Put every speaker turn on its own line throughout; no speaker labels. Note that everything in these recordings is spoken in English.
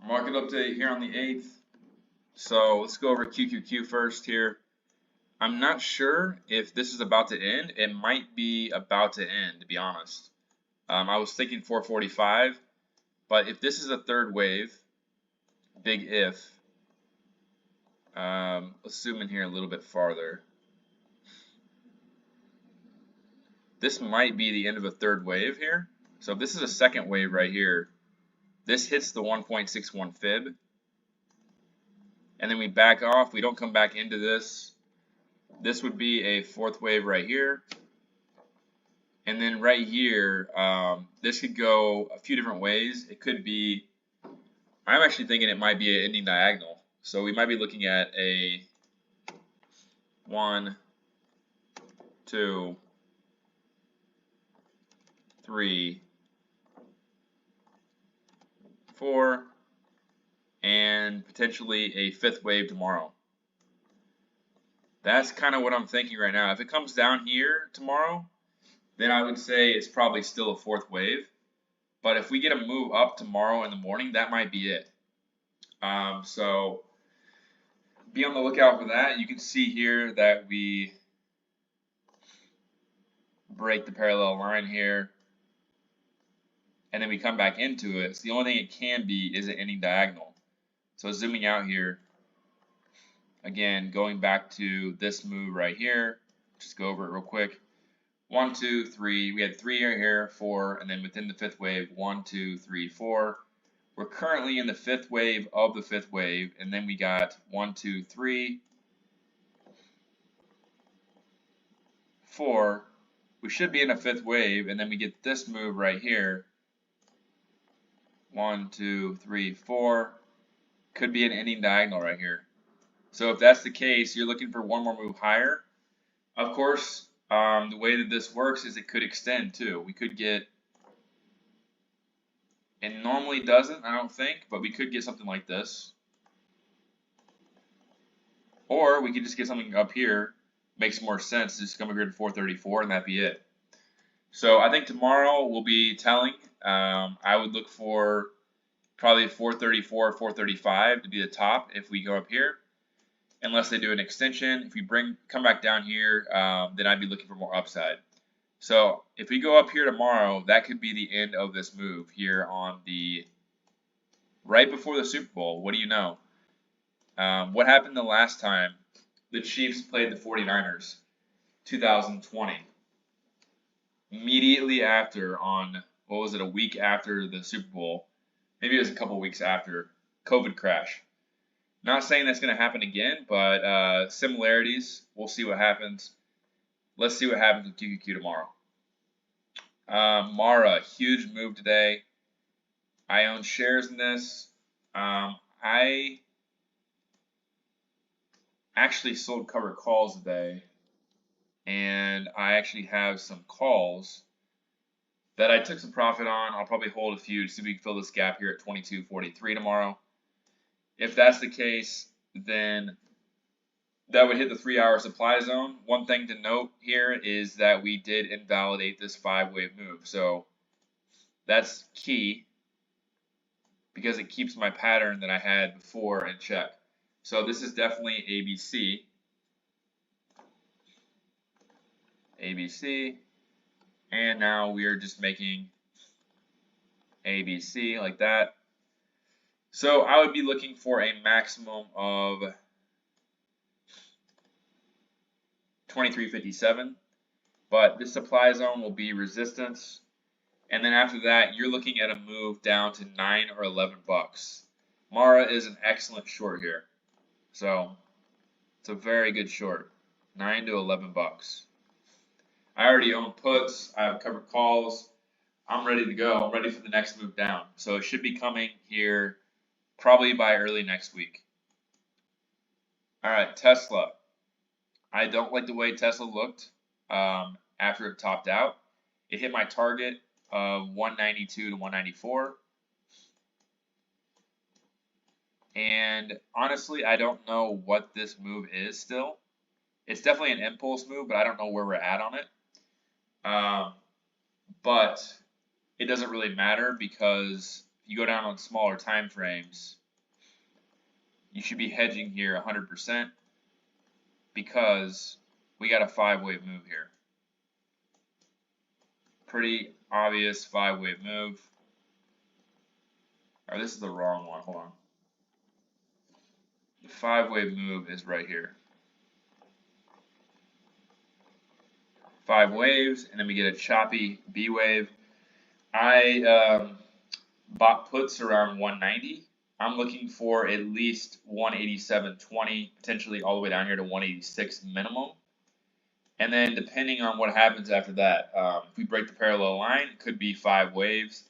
Market update here on the 8th. So let's go over QQQ first here. I'm not sure if this is about to end. It might be about to end, to be honest. I was thinking 445, but if this is a third wave, big if, let's zoom in here a little bit farther. This might be the end of a third wave here. So if this is a second wave right here, this hits the 1.61 fib, and then we back off. We don't come back into this. This would be a fourth wave right here. And then right here, this could go a few different ways. It could be, I'm actually thinking it might be an ending diagonal. So we might be looking at a 1, 2, 3, 4, and potentially a fifth wave tomorrow. That's kind of what I'm thinking right now. If it comes down here tomorrow, then I would say it's probably still a fourth wave. But if we get a move up tomorrow in the morning, that might be it. So be on the lookout for that. You can see here that we break the parallel line here, and then we come back into it. So the only thing it can be is an ending diagonal. So zooming out here, again, going back to this move right here, just go over it real quick. 1, 2, 3. We had 3 here, 4, and then within the fifth wave, 1, 2, 3, 4. We're currently in the fifth wave of the fifth wave, and then we got 1, 2, 3, 4. We should be in a fifth wave, and then we get this move right here. 1, 2, 3, 4. Could be an ending diagonal right here. So if that's the case, you're looking for one more move higher. Of course, the way that this works is it could extend too. We could get, it normally doesn't, I don't think, but we could get something like this. Or we could just get something up here. Makes more sense. Just come over here to 434 and that'd be it. So I think tomorrow will be telling. I would look for probably 434, 435 to be the top if we go up here. Unless they do an extension. If we come back down here, then I'd be looking for more upside. So if we go up here tomorrow, that could be the end of this move here on the right before the Super Bowl. What do you know? What happened the last time the Chiefs played the 49ers? 2020. Immediately after, on what was it, a week after the Super Bowl? Maybe it was a couple weeks after, COVID crash. Not saying that's going to happen again, but similarities. We'll see what happens. Let's see what happens with QQQ tomorrow. Mara, huge move today. I own shares in this. I actually sold covered calls today, and I actually have some calls that I took some profit on. I'll probably hold a few to see if we can fill this gap here at 22.43 tomorrow. If that's the case, then that would hit the 3-hour supply zone. One thing to note here is that we did invalidate this 5-wave move. So that's key because it keeps my pattern that I had before in check. So this is definitely ABC. ABC. And now we are just making ABC like that. So I would be looking for a maximum of 23.57, but this supply zone will be resistance, and then after that you're looking at a move down to 9 or 11 bucks. Mara is an excellent short here, so it's a very good short. 9 to 11 bucks. I already own puts. I have covered calls. I'm ready to go. I'm ready for the next move down, so it should be coming here probably by early next week. All right, Tesla. I don't like the way Tesla looked after it topped out. It hit my target of 192 to 194. And honestly, I don't know what this move is still. It's definitely an impulse move, but I don't know where we're at on it. But it doesn't really matter because if you go down on smaller time frames, you should be hedging here 100% because we got a 5-wave move here. Pretty obvious 5-wave move. Or this is the wrong one, hold on. The 5-wave move is right here. 5 waves, and then we get a choppy B wave. I bought puts around 190. I'm looking for at least 187.20, potentially all the way down here to 186 minimum. And then depending on what happens after that, if we break the parallel line, it could be 5 waves.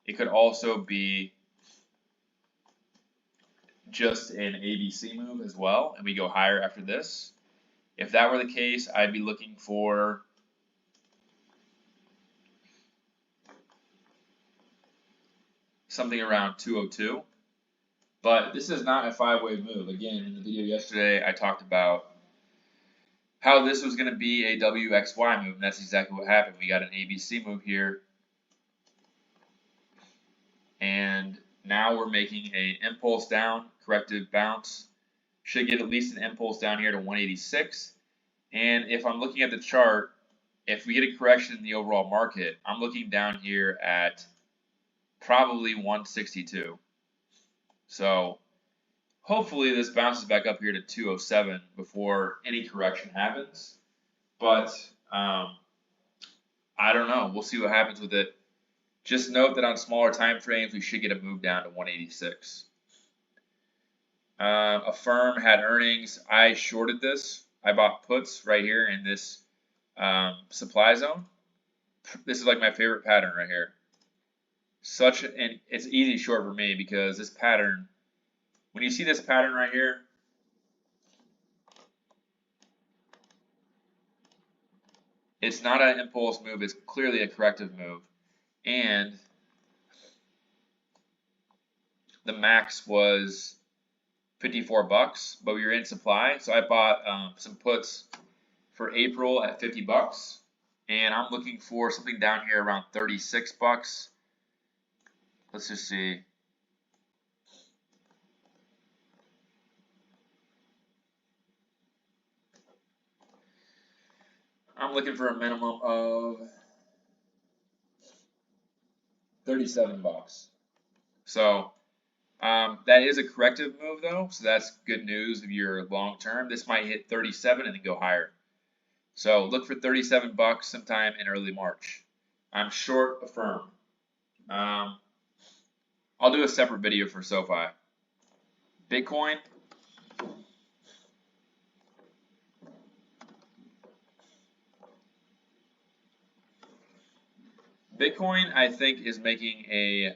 It could also be just an ABC move as well, and we go higher after this. If that were the case, I'd be looking for something around 202. But this is not a 5-wave move. Again, in the video yesterday, I talked about how this was going to be a WXY move, and that's exactly what happened. We got an ABC move here, and now we're making an impulse down, corrective bounce. Should get at least an impulse down here to 186. And if I'm looking at the chart, if we get a correction in the overall market, I'm looking down here at probably 162. So hopefully this bounces back up here to 207 before any correction happens. But I don't know. We'll see what happens with it. Just note that on smaller time frames, we should get a move down to 186. Affirm had earnings. I shorted this. I bought puts right here in this supply zone. This is like my favorite pattern right here. And it's easy short for me because this pattern, when you see this pattern right here, it's not an impulse move, it's clearly a corrective move. And the max was 54 bucks, but we were in supply. So I bought some puts for April at 50 bucks. And I'm looking for something down here around 36 bucks. Let's just see. I'm looking for a minimum of 37 bucks. So that is a corrective move though, so that's good news if you're long term. This might hit 37 and then go higher. So look for 37 bucks sometime in early March. I'm short Affirm. I'll do a separate video for SoFi. Bitcoin. Bitcoin, I think, is making a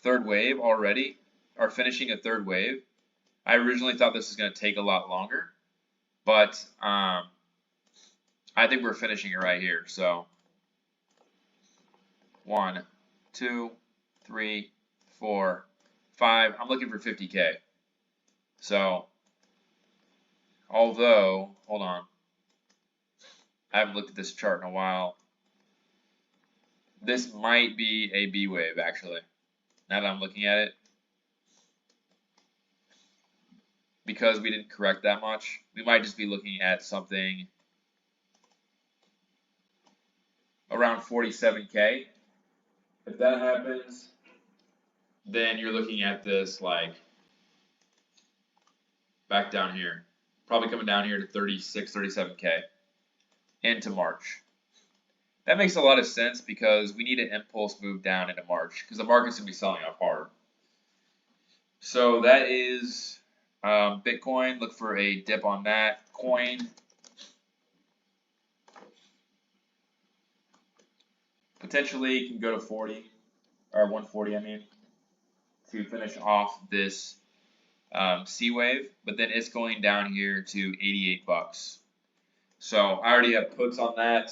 third wave already, or finishing a third wave. I originally thought this was going to take a lot longer, but I think we're finishing it right here. So 1, 2, 3, 4, 5. I'm looking for 50K. So although, hold on, I haven't looked at this chart in a while. This might be a B wave actually, now that I'm looking at it. Because we didn't correct that much, we might just be looking at something around 47K. If that happens, then you're looking at this like back down here, probably coming down here to 36, 37K into March. That makes a lot of sense because we need an impulse move down into March because the market's going to be selling off hard. So that is Bitcoin. Look for a dip on that. Coin. Potentially can go to 40 or 140, I mean, to finish off this C wave, but then it's going down here to 88 bucks. So I already have puts on that.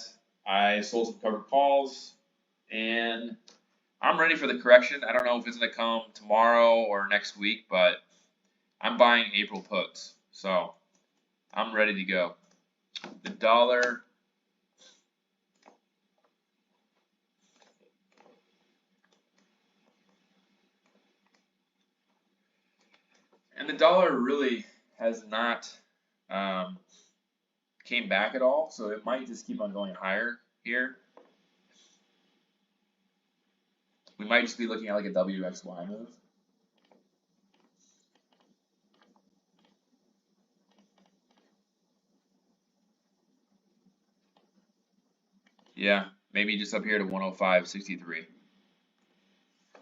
I sold some covered calls, and I'm ready for the correction. I don't know if it's going to come tomorrow or next week, but I'm buying April puts, so I'm ready to go. The dollar. And the dollar really has not came back at all, so it might just keep on going higher here. We might just be looking at like a WXY move. Yeah, maybe just up here to 105.63.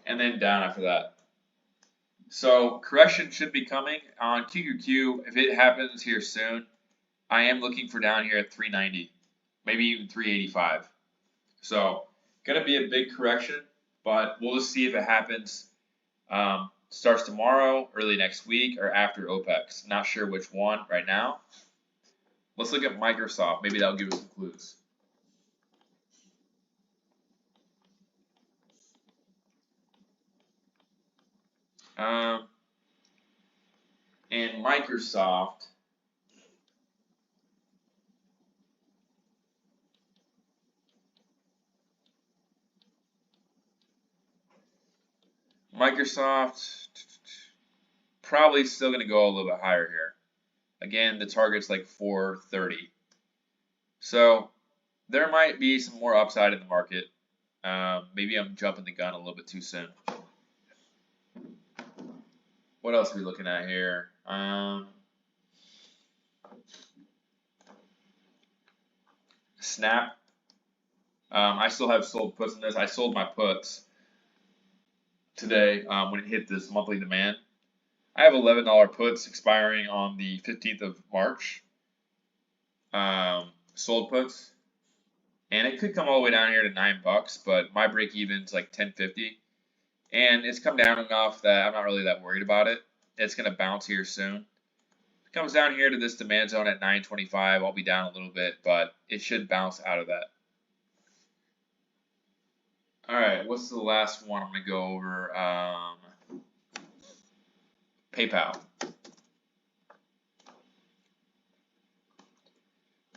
And then down after that. So correction should be coming on QQQ. If it happens here soon, I am looking for down here at 390, maybe even 385. So gonna be a big correction, but we'll just see if it happens. Starts tomorrow, early next week, or after OPEX. Not sure which one right now. Let's look at Microsoft. Maybe that'll give us some clues. And Microsoft, probably still going to go a little bit higher here. Again, the target's like 430. So there might be some more upside in the market. Maybe I'm jumping the gun a little bit too soon. What else are we looking at here? Snap. I still have sold puts in this. I sold my puts today when it hit this monthly demand. I have $11 puts expiring on the 15th of March. Sold puts. And it could come all the way down here to $9, but my break even's like 10.50. And it's come down enough that I'm not really that worried about it. It's going to bounce here soon. If it comes down here to this demand zone at 9.25, I'll be down a little bit, but it should bounce out of that. All right, what's the last one I'm going to go over? PayPal.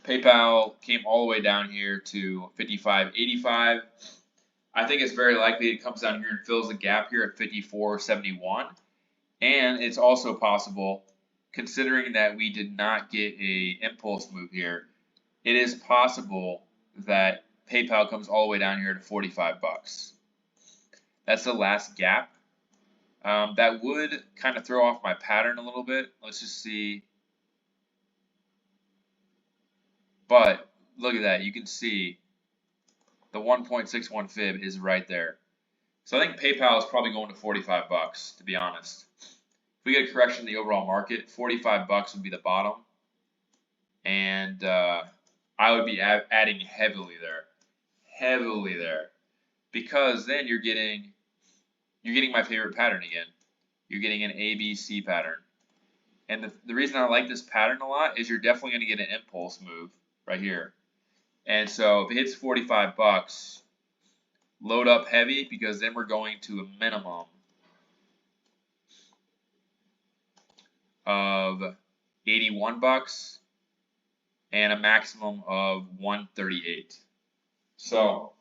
PayPal came all the way down here to 55.85. I think it's very likely it comes down here and fills the gap here at 54.71. And it's also possible, considering that we did not get a impulse move here, it is possible that PayPal comes all the way down here to $45. That's the last gap. That would kind of throw off my pattern a little bit. Let's just see. But look at that. You can see the 1.61 fib is right there. So I think PayPal is probably going to $45, to be honest. If we get a correction in the overall market, $45 would be the bottom. And I would be adding heavily there. Because then you're getting my favorite pattern again. You're getting an ABC pattern. And the reason I like this pattern a lot is you're definitely going to get an impulse move right here. And so if it hits $45, load up heavy, because then we're going to a minimum of $81 and a maximum of $138. So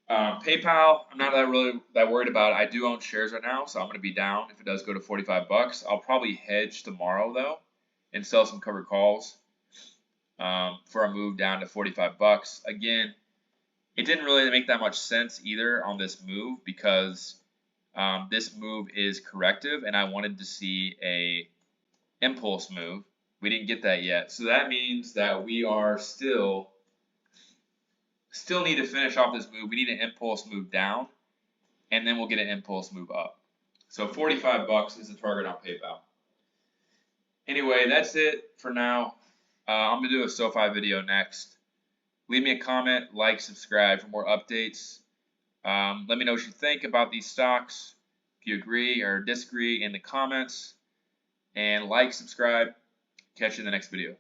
PayPal, I'm not that worried about it. I do own shares right now, so I'm going to be down if it does go to $45. I'll probably hedge tomorrow though and sell some covered calls for a move down to $45. Again, it didn't really make that much sense either on this move, because this move is corrective and I wanted to see a impulse move. We didn't get that yet, so that means that we are still need to finish off this move. We need an impulse move down, and then we'll get an impulse move up. So $45 is the target on PayPal. Anyway, that's it for now. I'm going to do a SoFi video next. Leave me a comment, like, subscribe for more updates. Let me know what you think about these stocks, if you agree or disagree in the comments. And like, subscribe. Catch you in the next video.